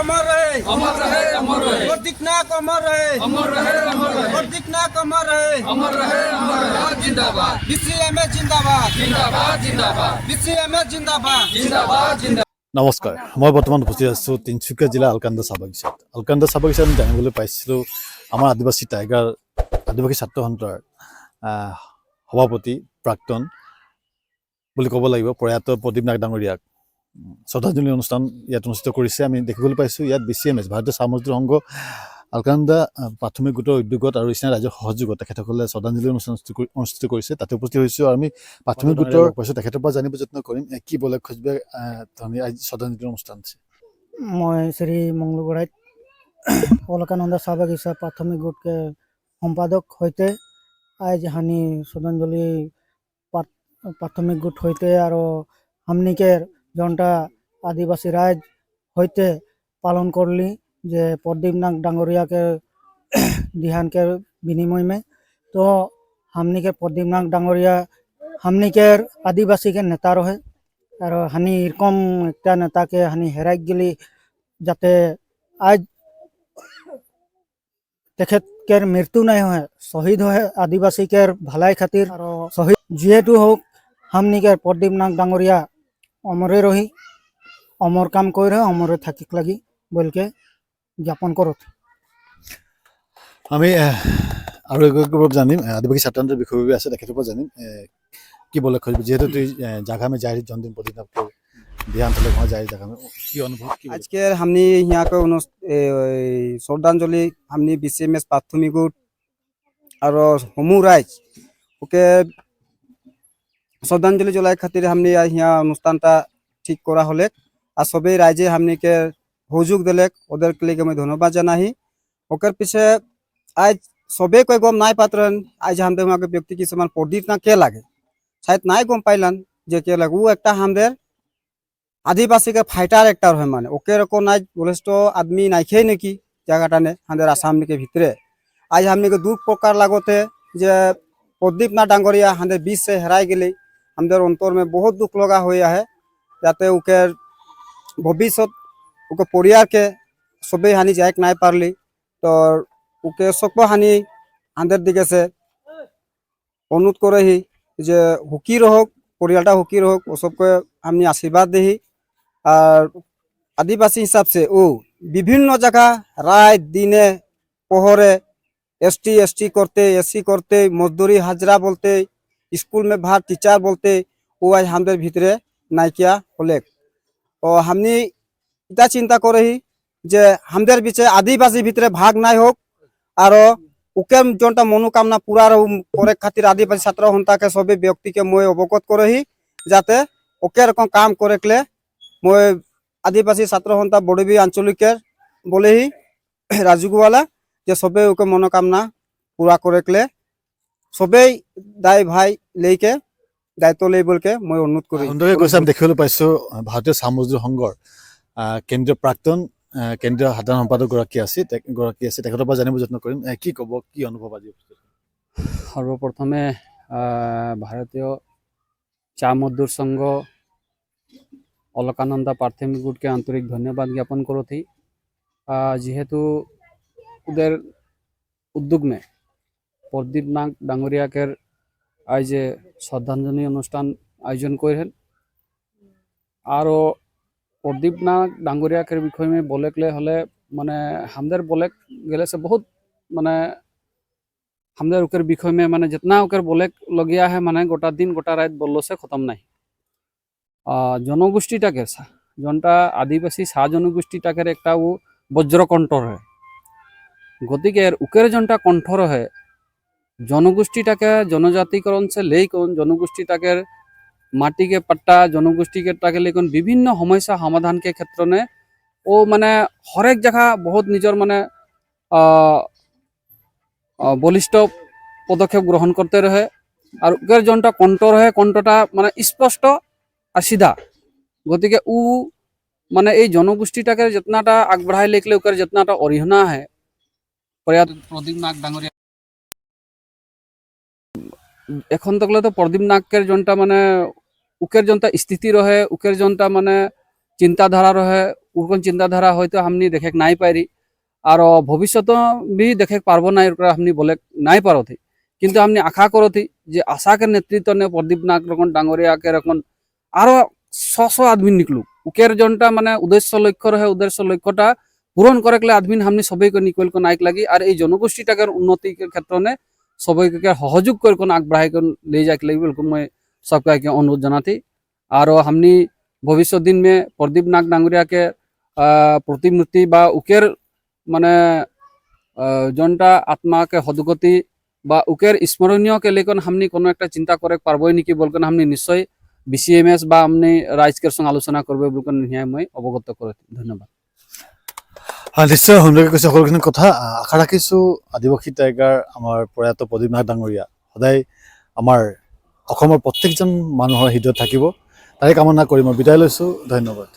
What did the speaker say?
अमर रहे, अमर रहे, अमर रहे। प्रतीक नायक अमर रहे, अमर रहे, अमर रहे। प्रतीक नायक अमर रहे, अमर रहे, अमर रहे। जिंदाबाद, बीसीएमएस जिंदाबाद, जिंदाबाद, जिंदाबाद, बीसीएमएस जिंदाबाद। जिंदाबाद, जिंदाबाद। নমস্কাৰ, মই বৰ্তমান উপস্থিত আছোঁ তিনিচুকীয়া জিলাৰ আলকান্দা চাহ বাগিচাত। আলকান্দা চাহ বাগিচাত আমি জানিবলৈ পাইছিলোঁ আমাৰ আদিবাসী টাইগাৰ আদিবাসী ছাত্ৰ সন্থাৰ সভাপতি প্ৰাক্তন বুলি ক'ব লাগিব প্ৰয়াত প্ৰদীপ নাগ ডাঙৰীয়াক শ্ৰদ্ধাঞ্জলি অনুষ্ঠান ইয়াত অনুষ্ঠিত কৰিছে। আমি দেখিবলৈ পাইছোঁ ইয়াত BCMS ভাৰতীয় চাহ মজদুৰ সংঘ আলকান্দা প্ৰাথমিক গোটৰ উদ্যোগত আৰু স্থানীয় ৰাইজৰ সহযোগত তেখেতসকলে শ্ৰদ্ধাঞ্জলি অনুষ্ঠান অনুষ্ঠিত কৰিছে। তাতে উপস্থিত হৈছোঁ আৰু আমি প্ৰাথমিক গোটৰ পাইছোঁ তেখেতৰ পৰা জানিব যত্ন কৰিম কি বলে খোজবে শ্ৰদ্ধাঞ্জলি অনুষ্ঠান। मैं श्री मंगलगोड़ाइत अलकानंदा चाह बागिचा प्राथमिक गोट के सम्पादक होते आज हानि श्रद्धांजलि प्राथमिक गोट होते और हमनी के जनता आदिवासी राज होते पालन करली जे प्रदीप नाग डांगरिया के दिहान के विनिमय में। तो हमनी के प्रदीप नाग डांगरिया हमनी के आदिवासी के नेता रहे और हानि एरकम एक नेता के हानि हेराई गली जाते आज तेखत के मृत्यु नहीं है शहीद है आदिवासी के भलाई खातिर और शहीद जीतु हो हमनी के प्रदीप नाग डांगरिया अमरे रही अमर काम कर अमरे থাকিক লাগি बोल के ज्ञापन करो। আমি আৰু একবাৰ জানিম আদিবাসী ছাত্ৰান্তৰ বিষয়ে আছে তেখেতৰ পৰা জানিম কি বলে খোজবে যেহেতু তুই जगह में जाहिर जन्मदिन प्रदीप नाग को ध्यान तले वहाँ जाहिर जगह में की अनुभव की आज के हमनी यहाँ के श्रद्धांजलि हमनी BCMS प्राथमिक गोट और समूह राइज ओके श्रद्धांजलि जलाय खातिर हमनी यहाँ अनुष्ठानटा ठीक करा हले और सबे राइजे हमनी के सहयोग दिले ओदर के लिए मैं धन्यवाद जानाही। ओकर पीछे आज सबे कोई गम नाई पात्रन आज हम वहाँ के व्यक्ति की समान प्रदीप ना के लागे शायद नाई गम पाइलन जे के लागे वो एक हमদের आदिवासी के फाइटार एक्टर है माने ओके रको नाइ बोलेस्ट आदमी नाइखे नेकी जगहटाने हमारे आसाम के भितरे आज हमने के दुख प्रकार लागोते जे प्रदीप ना डांगरिया हमारे बीच से हेराई गई हमारे अंतर में बहुत दुख लगा हुआ है जाते ओके भविष्य ओके परिवार के सबे हानि जाए नाई पारली तो ओके सब हानि हमारे दिखे से अनुरोध करे ही जे हुकी रहोक परिवारटा हुकी रहोक वो सबके हमने आशीर्वाद दी और आदिवासी हिसाब से वो विभिन्न जगह रात दिने पहरे ST करते SC करते मजदूरी हाजरा बोलते स्कूल में बाहर टीचर बोलते वो आज हमारे भीतरे नाइकिया होले और हमने इतना चिंता कर रही जे हमारे बीचे आदिवासी भीतरे भाग नाई होक और उके जोटा मनोकामना पूरा करे खातिर आदिवासी छात्र सन्था के सभी व्यक्ति के मैं अवगत कर रही जाते ओके रकम काम करे मैं आदिवासी छात्र सन्था बड़बी आंचलिक बोले ही राजूगवाला जे सबे ओके मनोकामना पूरा करे सबे दाई भाई लेके दायित्व ले बोल के मैं अनुरोध करी। সুন্দৰকৈ কৈছে আমি দেখিবলৈ পাইছোঁ ভাৰতীয় চাহ মজদুৰ সংঘৰ কেন্দ্ৰীয় প্ৰাক্তন কেন্দ্ৰীয় সাধাৰণ সম্পাদক গৰাকী আছে তেখেতৰ পৰা জানিব যত্ন কৰিম কি ক'ব কি অনুভৱ আজি। সর্বপ্রথমে ভারতীয় চা মজদুর संघ अलकानंदा प्राथमिक गोट के आंतरिक धन्यवाद ज्ञापन करो थी जेहेतु उधर उद्योग में प्रदीप नाग डांगरिया के आज श्रद्धांजलि अनुष्ठान आयोजन करें और प्रदीप नाग डांगरिया के विषय में बोले हले माने हमदर बोले गले से बहुत माने हमदर उकर विषय में माने जितना उकर बोले लगिया है माने गोटा दिन गोटा रात बोलो से खत्म नहीं जनगोष्ठीटाके जनटा आदिवासी सा जनगोष्ठीटाके एक वो वज्रकंठर है गति उकेर जनटा कंठर है जनगोष्ठीटाके जनजातिकरण से लेकर जनगोष्ठीटाके माटी के पट्टा जनगोष्ठी के टाके लेकिन विभिन्न समस्या समाधान के क्षेत्र में वो माने हर एक जगह बहुत निजर माने बलिष्ठ पदक्षेप ग्रहण करते रहे और उकेर जनटा कंठर है कंठटा माने स्पष्ट और सीधा गति के माने ये जनगोष्ठीटाके जितनाटा आगबाढ़ाई लेकले उकर जितनाटा अरिहना है प्रयात प्रदीप नाग डांगरिया एखन तकले तो प्रदीप नाग के जनटा माने उकेर जनता स्थिति रहे उकेर जनता माने चिंताधारा रहे উরকন চিন্তাধারা হয়তো हमनी देखे नहीं पारी और भविष्य भी देखे पारबो ना हमनी बोले नहीं पारो थी किंतु हमनी आशा करो थी जे आशा के नेतृत्व ने प्रदीप नाग रकन डांगरिया के रकन आरो 100 आदमी निकलू उकेर जनटा माने उद्देश्य लक्ष्य रहे उद्देश्य लक्ष्यटा पूरण करे आदमी हमनी सबै को निकल को नाइक लगी और ये जनगोष्ठीटाके उन्नति के क्षेत्र में सबै के सहयोग कर आगबाढ़ाई ले जाके लगी बिल्कुल मैं सबका अनुरोध जाना थी और हमनी भविष्य दिन में प्रदीप नाग डांगरिया के प्रतिमूर्ति बा उकेर माने जनटा आत्मा के सदगति बा उकेर स्मरणीय के लेकिन हमनी कोनो एक चिंता करे पारबई निकी बोलकर हमनी निश्चय BCMS बा हमनी राइजकर संग आलोचना करबे बोलकर मैं अवगत करे धन्यवाद। নিশ্চয় সুন্দৰকৈ কৈছে সকলোখিনি কথা আশা ৰাখিছোঁ আদিবাসী টাইগাৰ আমাৰ প্ৰয়াত প্ৰদীপ নাথ ডাঙৰীয়া সদায় আমাৰ অসমৰ প্ৰত্যেকজন মানুহৰ হৃদয়ত থাকিব তাৰে কামনা কৰি মই বিদায় লৈছোঁ ধন্যবাদ।